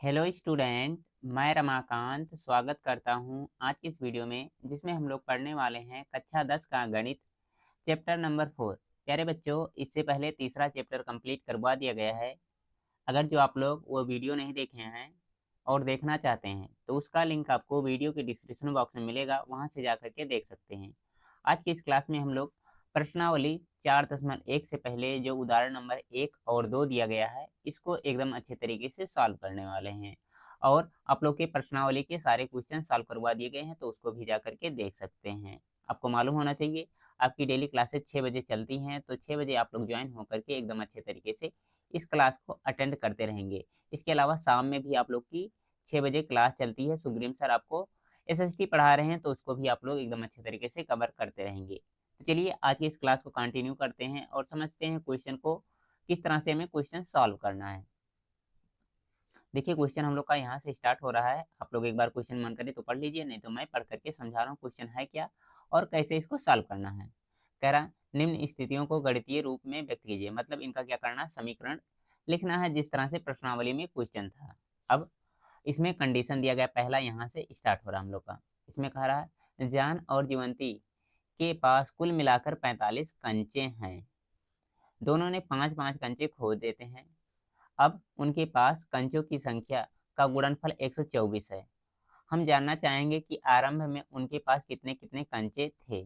Hello student, मैं रमाकांत स्वागत करता हूं आज की इस वीडियो में जिसमें हम लोग पढ़ने वाले हैं कक्षा 10 का गणित चैप्टर नंबर 4। प्यारे बच्चों, इससे पहले तीसरा चैप्टर कंप्लीट करवा दिया गया है। अगर जो आप लोग वो वीडियो नहीं देखे हैं और देखना चाहते हैं तो उसका लिंक आपको वीडियो के डिस्क्रिप्शन बॉक्स में मिलेगा, वहां से जा करके देख सकते हैं। आज की इस क्लास में हम लोग प्रश्नावली 4.1 से पहले जो उदाहरण नंबर 1 और 2 दिया गया है इसको एकदम अच्छे तरीके से सॉल्व करने वाले हैं। और आप लोग के प्रश्नावली के सारे क्वेश्चन सॉल्व करवा दिए गए हैं, तो उसको भी जा करके देख सकते हैं। आपको मालूम होना चाहिए आपकी डेली क्लासेस 6 बजे चलती हैं, तो 6 बजे आप लोग ज्वाइन होकर के एकदम अच्छे तरीके से इस क्लास को अटेंड करते रहेंगे। इसके अलावा शाम में भी आप लोग की 6 बजे क्लास चलती है। सुग्रीम सर आपको एसएसटी पढ़ा रहे हैं, तो उसको भी आप लोग एकदम अच्छे तरीके से कवर करते रहेंगे। तो चलिए आज की इस क्लास को कंटिन्यू करते हैं और समझते हैं क्वेश्चन को किस तरह से हमें क्वेश्चन सॉल्व करना है। देखिए, क्वेश्चन हम लोग का यहाँ से स्टार्ट हो रहा है। आप लोग एक बार क्वेश्चन मन करे तो पढ़ लीजिए, नहीं तो मैं पढ़ करके समझा रहा हूँ क्वेश्चन है क्या और कैसे इसको सॉल्व करना है। कह रहा निम्न स्थितियों को गणितीय रूप में व्यक्त कीजिए, मतलब इनका क्या करना, समीकरण लिखना है जिस तरह से प्रश्नावली में क्वेश्चन था। अब इसमें कंडीशन दिया गया, पहला यहाँ से स्टार्ट हो रहा है हम लोग का। इसमें कह रहा है जान और जीवंती के पास कुल मिलाकर 45 कंचे हैं। दोनों ने 5-5 कंचे खो देते हैं। अब उनके पास कंचों की संख्या का गुणनफल 124 है। हम जानना चाहेंगे कि आरंभ में उनके पास कितने कितने कंचे थे।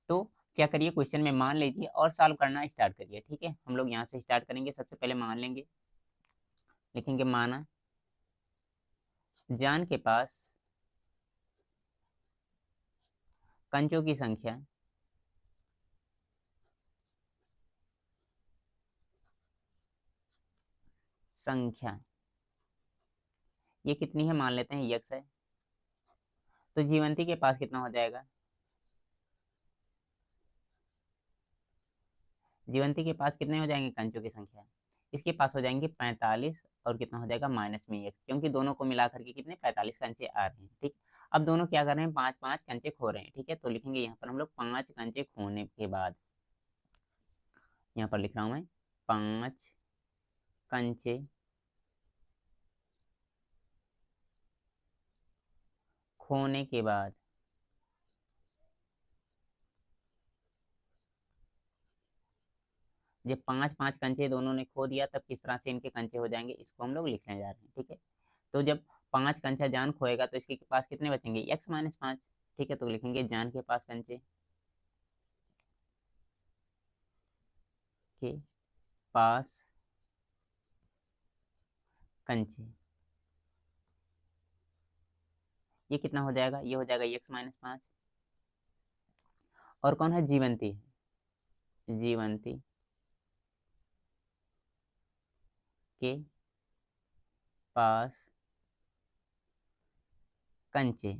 तो क्या करिए, क्वेश्चन में मान लीजिए और सॉल्व करना स्टार्ट करिए। ठीक है, हम लोग यहाँ से स्टार्ट करेंगे। सबसे पहले मान लेंगे, लिखेंगे माना जान के पास कंचों की संख्या ये कितनी है, मान लेते हैं यक्स है। तो जीवंती के पास कितना हो जाएगा, जीवंती के पास कितने हो जाएंगे कंचों की संख्या, इसके पास हो जाएंगे 45 और कितना हो जाएगा माइनस में एक्स, क्योंकि दोनों को मिला करके कितने 45 कंचे आ रहे हैं। ठीक, अब दोनों क्या कर रहे हैं, 5-5 कंचे खो रहे हैं। ठीक है, तो लिखेंगे यहाँ पर हम लोग 5 कंचे खोने के बाद, यहाँ पर लिख रहा हूँ मैं 5 कंचे खोने के बाद जब 5-5 कंचे दोनों ने खो दिया तब किस तरह से इनके कंचे हो जाएंगे, इसको हम लोग लिखने जा रहे हैं। ठीक है, तो जब 5 कंचा जान खोएगा तो इसके पास कितने बचेंगे, x-5। ठीक है, तो लिखेंगे जान के पास कंचे के पास कंचे, ये कितना हो जाएगा, ये हो जाएगा x-5। और कौन है, जीवंती है, जीवंती के पास कंचे,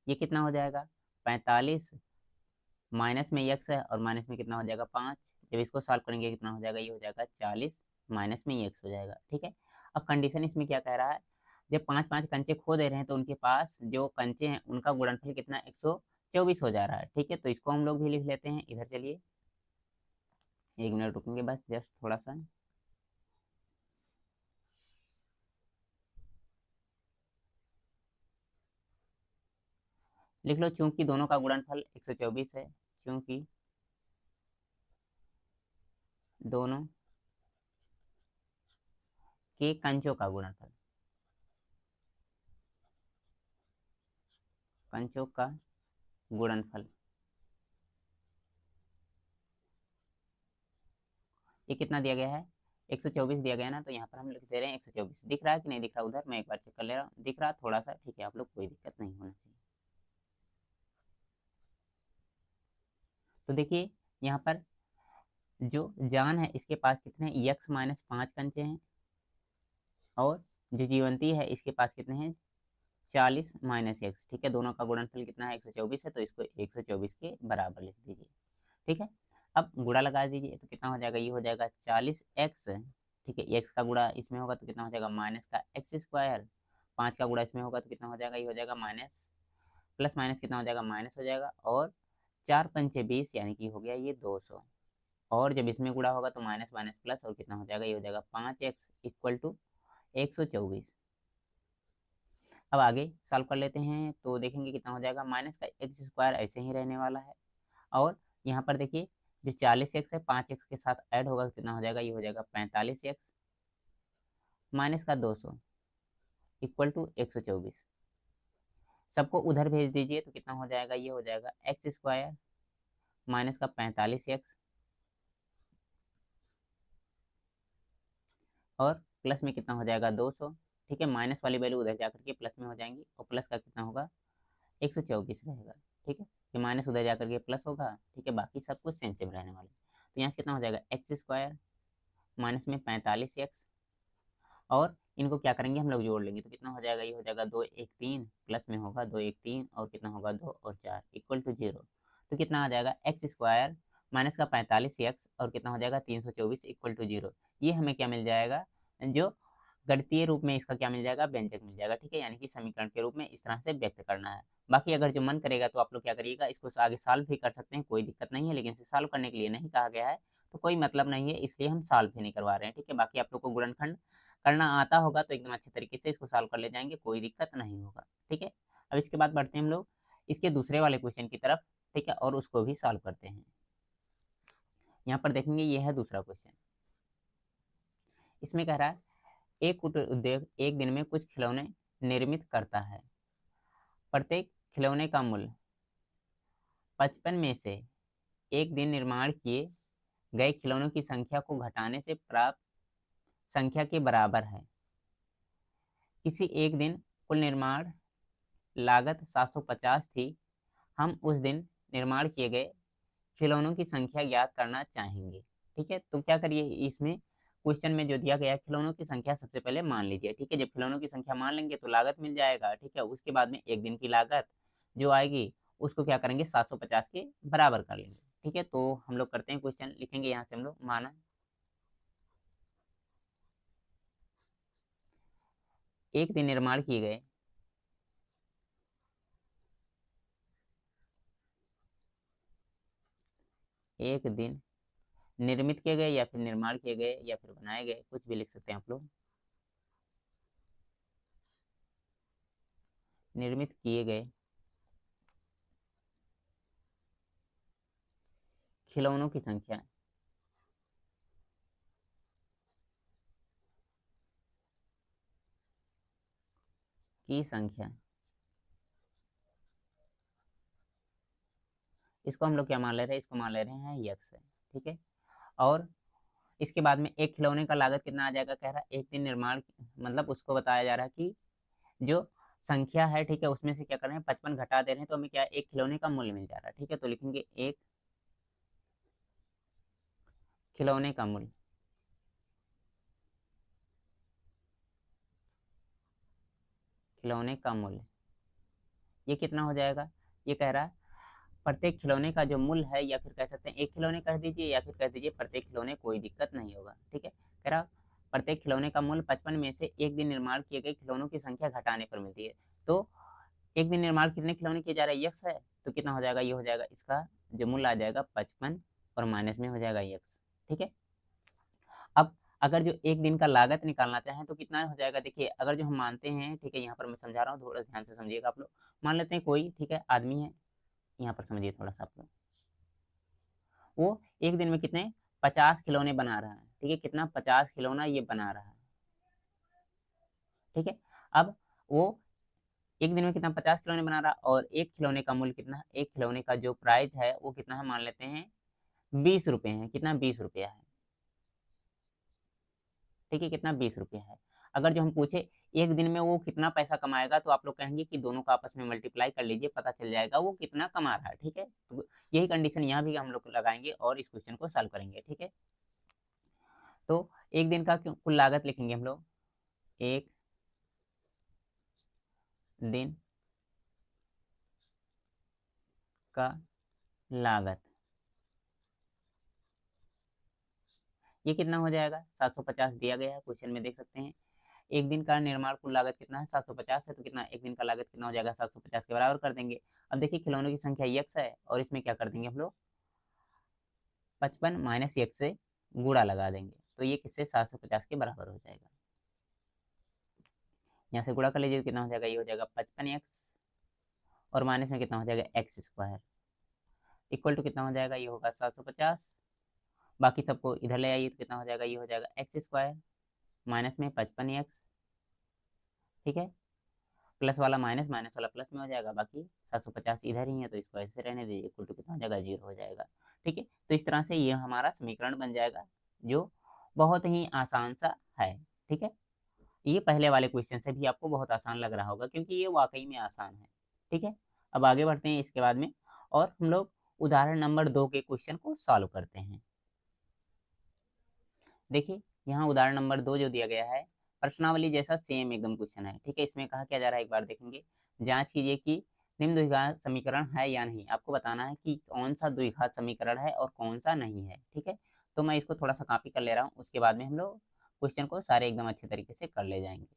ये कितना हो जाएगा 45, माइनस में x है और माइनस में कितना हो जाएगा 5। जब इसको सॉल्व करेंगे कितना हो जाएगा, ये हो जाएगा 40, माइनस में x हो जाएगा। ठीक है, अब कंडीशन इसमें क्या कह रहा है, जब 5-5 कंचे खो दे रहे हैं तो उनके पास जो कंचे हैं उनका गुणनफल कितना 124 हो जा रहा है। ठीक है, तो इसको हम लोग भी लिख लेते हैं इधर। चलिए 1 मिनट रुकेंगे बस, जस्ट थोड़ा सा। लिख लो, चूंकि दोनों का गुणनफल 124 है, चूंकि दोनों के कंचों का गुणनफल, कंचों का गुणनफल ये कितना दिया गया है, 124 दिया गया है ना, तो यहाँ पर हम लिख दे रहे हैं 124। दिख रहा है कि नहीं दिख रहा, उधर मैं एक बार चेक कर ले रहा हूँ, दिख रहा थोड़ा सा। ठीक है, आप लोग कोई दिक्कत नहीं होना चाहिए। तो देखिए यहाँ पर जो जान है इसके पास कितने x-5 कंचे हैं, और जो जीवंती है इसके पास कितने हैं 40 माइनस एक्स। ठीक है, दोनों का गुणनफल कितना है 124 है, तो इसको 124 के बराबर लिख दीजिए। ठीक है, अब गुणा लगा दीजिए तो कितना हो जाएगा, ये हो जाएगा 40x। ठीक है, x का गुणा इसमें होगा तो कितना हो जाएगा माइनस का एक्स स्क्वायर, 5 का गुणा इसमें होगा तो कितना हो जाएगा, ये हो जाएगा माइनस, प्लस माइनस कितना हो जाएगा माइनस हो जाएगा, और 4 पंचे 20 यानी कि हो गया ये 200। और जब इसमें गुणा होगा तो माइनस माइनस प्लस, और कितना हो जाएगा, ये हो जाएगा 5x इक्वल टू 124। अब आगे सॉल्व कर लेते हैं तो देखेंगे कितना हो जाएगा, माइनस का एक्स स्क्वायर ऐसे ही रहने वाला है, और यहाँ पर देखिए जो 40x है 5x के साथ ऐड होगा कितना हो जाएगा, ये हो जाएगा 45x माइनस का 200 इक्वल टू 124। सबको उधर भेज दीजिए तो कितना हो जाएगा, ये हो जाएगा एक्स स्क्वायर माइनस का 45x और प्लस में कितना हो जाएगा 200। ठीक है, माइनस वाली वैल्यू उधर जाकर के प्लस में हो जाएंगी, और प्लस का कितना होगा 124 रहेगा। ठीक है, ये माइनस उधर जाकर के प्लस होगा। ठीक है, बाकी सब कुछ सेम सेम रहने वाला है। तो यहाँ से कितना हो जाएगा एक्स स्क्वायर माइनस में 45x, और इनको क्या करेंगे हम लोग जोड़ लेंगे तो कितना हो जाएगा, ये हो जाएगा 2 1 3 प्लस में होगा 2 1 3 और कितना होगा 2 और 4 इक्वल टू 0। तो कितना आ जाएगा एक्स स्क्वायर माइनस का 45x और कितना हो जाएगा 324 इक्वल टू 0। ये हमें क्या मिल जाएगा, जो गणितीय रूप में इसका क्या मिल जाएगा, व्यंजक मिल जाएगा। ठीक है, यानी कि समीकरण के रूप में इस तरह से व्यक्त करना है। बाकी अगर जो मन करेगा तो आप लोग क्या करिएगा, इसको आगे सॉल्व भी कर सकते हैं, कोई दिक्कत नहीं है, लेकिन इसे सॉल्व करने के लिए नहीं कहा गया है तो कोई मतलब नहीं है, इसलिए हम सॉल्व भी नहीं करवा रहे हैं। ठीक है, बाकी आप लोग को गुणनखंड करना आता होगा तो एकदम अच्छे तरीके से इसको सॉल्व कर ले जाएंगे, कोई दिक्कत नहीं होगा। ठीक है, अब इसके बाद बढ़ते हैं हम लोग इसके दूसरे वाले क्वेश्चन की तरफ। ठीक है, और उसको भी सॉल्व करते हैं। यहाँ पर देखेंगे ये है दूसरा क्वेश्चन। इसमें कह रहा है एक कुटीर उद्योग एक दिन में कुछ खिलौने निर्मित करता है। प्रत्येक खिलौने का मूल्य 55 में से एक दिन निर्माण किए गए खिलौनों की संख्या को घटाने से प्राप्त संख्या के बराबर है। किसी एक दिन कुल निर्माण लागत 750 थी। हम उस दिन निर्माण किए गए खिलौनों की संख्या ज्ञात करना चाहेंगे। ठीक है, तो क्या करिए, इसमें क्वेश्चन में जो दिया गया है खिलौनों की संख्या सबसे पहले मान लीजिए। ठीक है, जब खिलौनों की संख्या मान लेंगे तो लागत मिल जाएगा। ठीक है, उसके बाद में एक दिन की लागत जो आएगी उसको क्या करेंगे 750 के बराबर कर लेंगे। ठीक है, तो हम लोग करते हैं, क्वेश्चन लिखेंगे यहाँ से हम लोग, माना एक दिन निर्माण किए गए एक दिन निर्मित किए गए या फिर निर्माण किए गए या फिर बनाए गए, कुछ भी लिख सकते हैं आप लोग, निर्मित किए गए खिलौनों की संख्या इसको हम लोग क्या मान ले रहे हैं, इसको मान ले रहे हैं यक्स है। ठीक है, और इसके बाद में एक खिलौने का लागत कितना आ जाएगा, कह रहा है एक दिन निर्माण, मतलब उसको बताया जा रहा है कि जो संख्या है, ठीक है, उसमें से क्या कर रहे हैं 55 घटा दे रहे हैं तो हमें क्या एक खिलौने का मूल्य मिल जा रहा है। ठीक है, तो लिखेंगे एक खिलौने का मूल्य, खिलौने का मूल्य ये कितना हो जाएगा, ये कह रहा है प्रत्येक खिलौने का जो मूल्य है, या फिर कह सकते हैं एक खिलौने कह दीजिए या फिर कह दीजिए प्रत्येक खिलौने, कोई दिक्कत नहीं होगा। ठीक है, कह रहा प्रत्येक खिलौने का मूल्य 55 में से एक दिन निर्माण किए गए खिलौनों की संख्या घटाने पर मिलती है। तो एक दिन निर्माण कितने खिलौने किए जा रहे हैं, यक्स है, तो कितना हो जाएगा, ये हो जाएगा इसका जो मूल्य आ जाएगा 55 और माइनस में हो जाएगा यक्स। ठीक है, अब अगर जो एक दिन का लागत निकालना चाहें तो कितना हो जाएगा, देखिए अगर जो हम मानते हैं, ठीक है, यहाँ पर मैं समझा रहा हूँ, थोड़ा ध्यान से समझिएगा आप लोग। मान लेते हैं कोई, ठीक है, आदमी है, यहाँ पर समझिए थोड़ा सा आप लोग, वो एक दिन में कितने 50 खिलौने बना रहा है। ठीक है, कितना 50 खिलौना ये बना रहा है। ठीक है, अब वो एक दिन में कितना 50 खिलौने बना रहा है, और एक खिलौने का मूल्य कितना है, एक खिलौने का जो प्राइस है वो कितना है, मान लेते हैं 20 रुपये है। कितना 20 रुपया है। ठीक है, कितना 20 रुपया है। अगर जो हम पूछे एक दिन में वो कितना पैसा कमाएगा तो आप लोग कहेंगे कि दोनों का आपस में मल्टीप्लाई कर लीजिए, पता चल जाएगा वो कितना कमा रहा है। ठीक है, तो यही कंडीशन यहाँ भी हम लोग लगाएंगे और इस क्वेश्चन को सॉल्व करेंगे। ठीक है, तो एक दिन का कुल लागत लिखेंगे हम लोग, एक दिन का लागत, ये कितना हो जाएगा 750 दिया गया है क्वेश्चन में, देख सकते हैं। एक दिन का निर्माण कुल लागत कितना है 750 है, तो कितना एक दिन का लागत कितना हो जाएगा 750 के बराबर कर देंगे। अब देखिए खिलौनों की संख्या यक्स है और इसमें क्या कर देंगे हम लोग 55 माइनस x से गुणा लगा देंगे तो ये किससे 750 के बराबर हो जाएगा। यहाँ से गुणा कर लीजिए तो कितना हो जाएगा, ये हो जाएगा 55x और माइनस में कितना हो जाएगा एक्स स्क्वायर इक्वल टू कितना हो जाएगा, ये होगा 750। बाकी सबको इधर ले आइए तो कितना हो जाएगा, ये हो जाएगा एक्स स्क्वायर माइनस में 55x, ठीक है। प्लस वाला माइनस, माइनस वाला प्लस में हो जाएगा, बाकी 750 इधर ही है तो इसको ऐसे रहने दीजिए, इक्वल टू कितना हो जाएगा, 0 हो जाएगा, ठीक है। तो इस तरह से ये हमारा समीकरण बन जाएगा जो बहुत ही आसान सा है, ठीक है। ये पहले वाले क्वेश्चन से भी आपको बहुत आसान लग रहा होगा क्योंकि ये वाकई में आसान है, ठीक है। अब आगे बढ़ते हैं इसके बाद में और हम लोग उदाहरण नंबर 2 के क्वेश्चन को सॉल्व करते हैं। देखिए यहाँ उदाहरण नंबर 2 जो दिया गया है प्रश्नावली जैसा सेम एकदम क्वेश्चन है, ठीक है। इसमें कहा क्या जा रहा है, एक बार देखेंगे। जांच कीजिए कि निम्न द्विघात समीकरण है या नहीं। आपको बताना है कि कौन सा द्विघात समीकरण है और कौन सा नहीं है, ठीक है। तो मैं इसको थोड़ा सा कॉपी कर ले रहा हूँ, उसके बाद में हम लोग क्वेश्चन को सारे एकदम अच्छे तरीके से कर ले जाएंगे।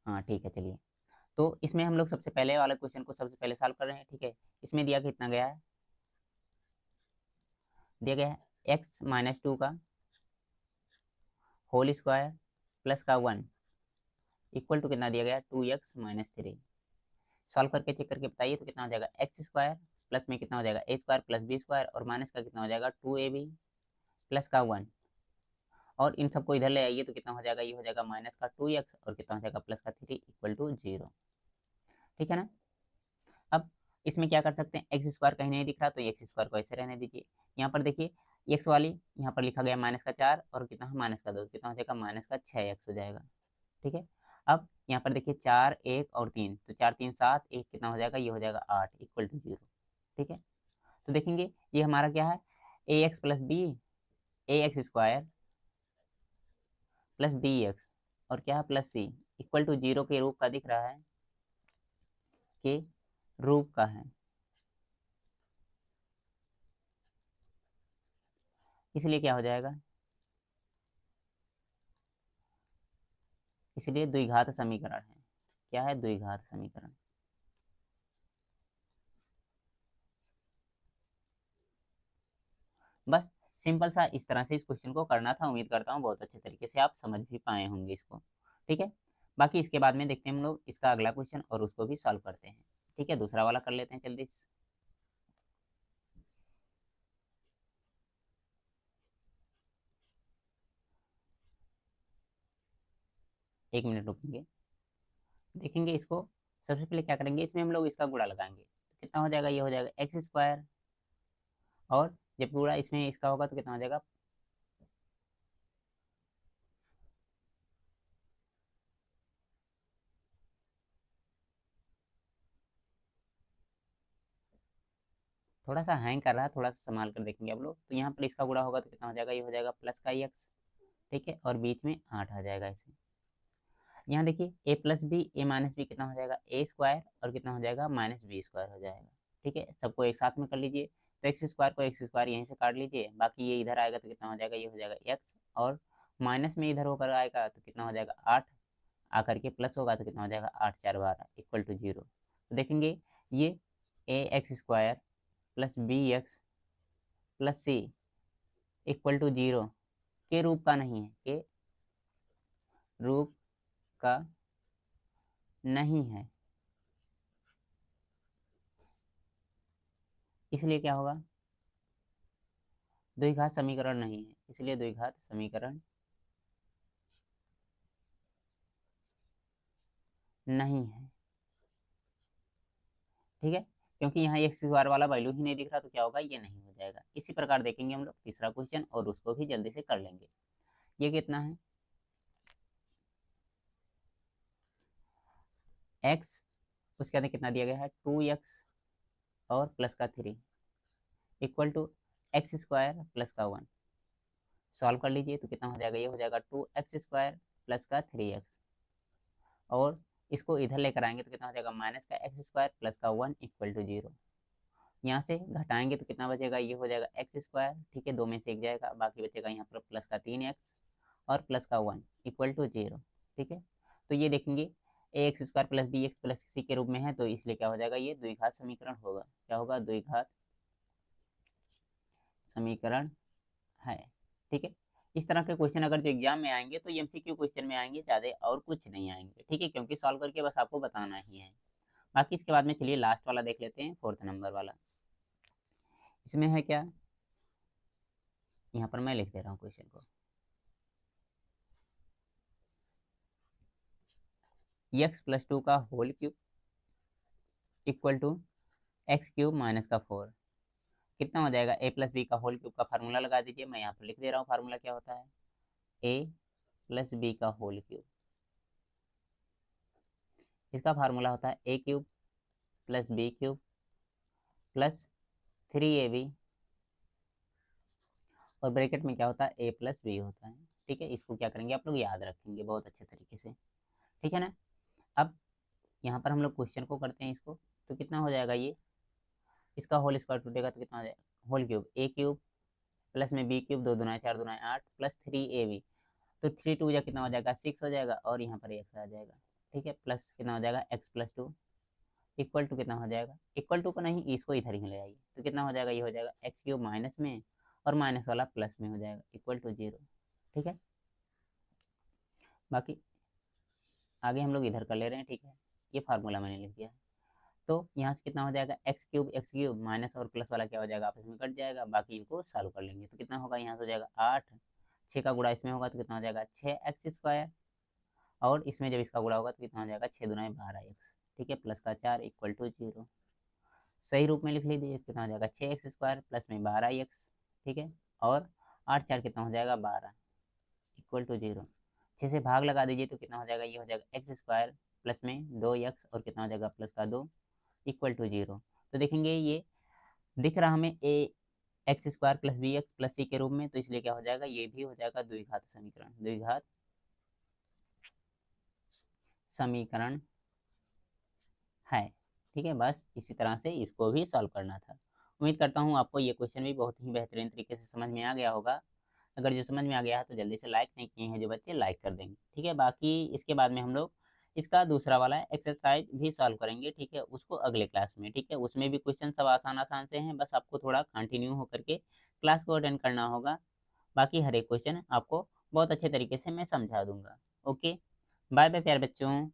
हाँ ठीक है, चलिए। तो इसमें हम लोग सबसे पहले वाले क्वेश्चन को सबसे पहले सॉल्व कर रहे हैं, ठीक है। इसमें दिया कितना गया है, दिया गया है x-2 का होल स्क्वायर प्लस का 1 इक्वल टू कितना दिया गया है 2x-3। सॉल्व करके चेक करके बताइए तो कितना हो जाएगा, एक्स स्क्वायर प्लस में कितना हो जाएगा ए स्क्वायर प्लस बी स्क्वायर और माइनस का कितना हो जाएगा 2ab प्लस का 1 और इन सबको इधर ले आइए तो कितना हो जाएगा, ये हो जाएगा माइनस का 2x और कितना हो जाएगा प्लस का 3 इक्वल टू 0, ठीक है ना। अब इसमें क्या कर सकते हैं, एक्स स्क्वायर कहीं नहीं दिख रहा तो एक्स स्क्वायर को ऐसे रहने दीजिए। यहाँ पर देखिए एक्स वाली यहाँ पर लिखा गया माइनस का 4 और कितना है माइनस का 2, कितना हो जाएगा माइनस का 6x हो जाएगा, ठीक है। अब यहाँ पर देखिए 4 1 और 3 तो 4 3 7 1 कितना हो जाएगा, ये हो जाएगा 8 इक्वल टू 0, ठीक है। तो देखेंगे ये हमारा क्या है, A X plus B, A X square plus B X और क्या है प्लस सी इक्वल टू 0 के रूप का दिख रहा है, के रूप का है, इसलिए क्या हो जाएगा, इसलिए द्विघात समीकरण है। क्या है, द्विघात समीकरण। बस सिंपल सा इस तरह से इस क्वेश्चन को करना था। उम्मीद करता हूँ बहुत अच्छे तरीके से आप समझ भी पाए होंगे इसको, ठीक है। बाकी इसके बाद में देखते हैं हम लोग इसका अगला क्वेश्चन और उसको भी सॉल्व करते हैं, ठीक है। दूसरा वाला कर लेते हैं जल्दी। एक मिनट रुकेंगे, देखेंगे इसको। सबसे पहले क्या करेंगे, इसमें हम लोग इसका गुणा लगाएंगे तो कितना हो जाएगा, ये हो जाएगा एक्स स्क्वायर और जब गुणा इसमें इसका होगा तो कितना हो जाएगा, थोड़ा सा हैंग कर रहा है, थोड़ा सा संभाल कर देखेंगे आप लोग। तो यहाँ पर इसका गुणा होगा तो कितना हो जाएगा, ये हो जाएगा प्लस का एक्स, ठीक है, और बीच में 8 आ जाएगा इसे। यहाँ देखिए ए प्लस बी ए माइनस बी कितना हो जाएगा, ए स्क्वायर और कितना हो जाएगा माइनस बी स्क्वायर हो जाएगा, ठीक है। सबको एक साथ में कर लीजिए तो एक्स स्क्वायर को एक्स स्क्वायर यहीं से काट लीजिए, बाकी ये इधर आएगा तो कितना हो जाएगा, ये हो जाएगा एक्स और माइनस में इधर होकर आएगा तो कितना हो जाएगा 8 आकर के प्लस होगा तो कितना हो जाएगा 8 4 12 इक्वल टू 0। तो देखेंगे ये A X square plus B X plus C equal to 0 के रूप का नहीं है, के रूप का नहीं है, इसलिए क्या होगा, द्विघात समीकरण नहीं है, इसलिए द्विघात समीकरण नहीं है, ठीक है। क्योंकि यहाँ एक्स स्क्वायर वाला वैल्यू ही नहीं दिख रहा तो क्या होगा, ये नहीं हो जाएगा। इसी प्रकार देखेंगे हम लोग तीसरा क्वेश्चन और उसको भी जल्दी से कर लेंगे। ये कितना है, एक्स उसके अंदर कितना दिया गया है 2x और प्लस का 3 equal to x square plus का 1। सॉल्व कर लीजिए तो कितना हो जाएगा, ये हो जाएगा 2x स्क्वायर प्लस का 3x और इसको इधर लेकर आएंगे तो कितना हो जाएगा माइनस का एक्स स्क्वायर प्लस का 1 इक्वल टू 0। यहाँ से घटाएंगे तो कितना बचेगा, ये हो जाएगा एक्स स्क्वायर, ठीक है, दो में से एक जाएगा, बाकी बचेगा यहाँ पर प्लस का 3x और प्लस का 1 इक्वल टू 0, ठीक है। तो ये देखेंगे A X square plus B X plus C के रूप में है, तो इसलिए क्या हो जाएगा, ये द्विघात समीकरण होगा। क्या होगा, द्विघात समीकरण है। ठीक है, इस तरह के क्वेश्चन अगर जो एग्जाम में आएंगे तो एमसीक्यू क्वेश्चन में आएंगे ज़्यादा, और कुछ नहीं आएंगे। ठीक है, क्योंकि सॉल्व करके बस आपको बताना ही है। बाकी इसके बाद में चलिए लास्ट वाला देख लेते हैं, 4th नंबर वाला। इसमें है क्या, यहाँ पर मैं लिख दे रहा हूँ क्वेश्चन को। x+2 का whole cube equal to x³ minus का 4 कितना हो जाएगा। a+b का होल क्यूब का फार्मूला लगा दीजिए, मैं यहाँ पर लिख दे रहा हूँ फार्मूला क्या होता है, a+b का होल क्यूब, इसका फार्मूला होता है a³ + b³ + 3ab, और ब्रैकेट में क्या होता है, a+b होता है। ठीक है, इसको क्या करेंगे आप लोग याद रखेंगे बहुत अच्छे तरीके से। ठीक है ना। अब यहाँ पर हम लोग क्वेश्चन को करते हैं इसको, तो कितना हो जाएगा, ये इसका होल स्क्वायर टूटेगा तो कितना हो जाएगा, होल क्यूब a³ प्लस में b³ 2 दूना 4 दूना 8 प्लस 3ab, तो 3 2 या कितना हो जाएगा 6 हो जाएगा, और यहाँ पर x आ जाएगा। ठीक है, प्लस कितना हो जाएगा x+2 इक्वल टू कितना हो जाएगा, इक्वल टू को नहीं, इसको इधर ही ले आइए, तो कितना हो जाएगा, ये हो जाएगा x³ माइनस में और माइनस वाला प्लस में हो जाएगा इक्वल टू 0। ठीक है, बाकी आगे हम लोग इधर कर ले रहे हैं। ठीक है, ये फार्मूला मैंने लिख दिया। तो यहाँ से कितना हो जाएगा, x³ माइनस और प्लस वाला क्या हो जाएगा, आपस में कट जाएगा, बाकी इनको सॉल्व कर लेंगे। तो कितना होगा, यहाँ से हो जाएगा 8, 6 का गुणा इसमें होगा तो कितना हो जाएगा 6x², और इसमें जब इसका गुणा होगा तो कितना हो जाएगा 6 दूना 12x। ठीक है, प्लस का 4 इक्वल टू 0, सही रूप में लिख लीजिए, कितना हो जाएगा 6x² प्लस में 12x। ठीक है, और 8 4 कितना हो जाएगा 12 इक्वल टू 0, 6 से भाग लगा दीजिए तो कितना हो जाएगा, ये हो जाएगा x² प्लस में 2x और कितना हो जाएगा प्लस का 2 इक्वल टू 0। तो देखेंगे ये दिख रहा हमें x² plus bx plus c के रूप में, तो इसलिए क्या हो जाएगा, ये भी हो जाएगा द्विघात समीकरण, द्विघात समीकरण है। ठीक है, बस इसी तरह से इसको भी सॉल्व करना था। उम्मीद करता हूँ आपको ये क्वेश्चन भी बहुत ही बेहतरीन तरीके से समझ में आ गया होगा। अगर जो समझ में आ गया है तो जल्दी से लाइक नहीं किए हैं जो बच्चे, लाइक कर देंगे। ठीक है, बाकी इसके बाद में हम लोग इसका दूसरा वाला एक्सरसाइज भी सॉल्व करेंगे। ठीक है, उसको अगले क्लास में। ठीक है, उसमें भी क्वेश्चन सब आसान आसान से हैं, बस आपको थोड़ा कंटिन्यू होकर के क्लास को अटेंड करना होगा। बाकी हर एक क्वेश्चन आपको बहुत अच्छे तरीके से मैं समझा दूंगा। ओके, बाय बाय प्यारे बच्चों।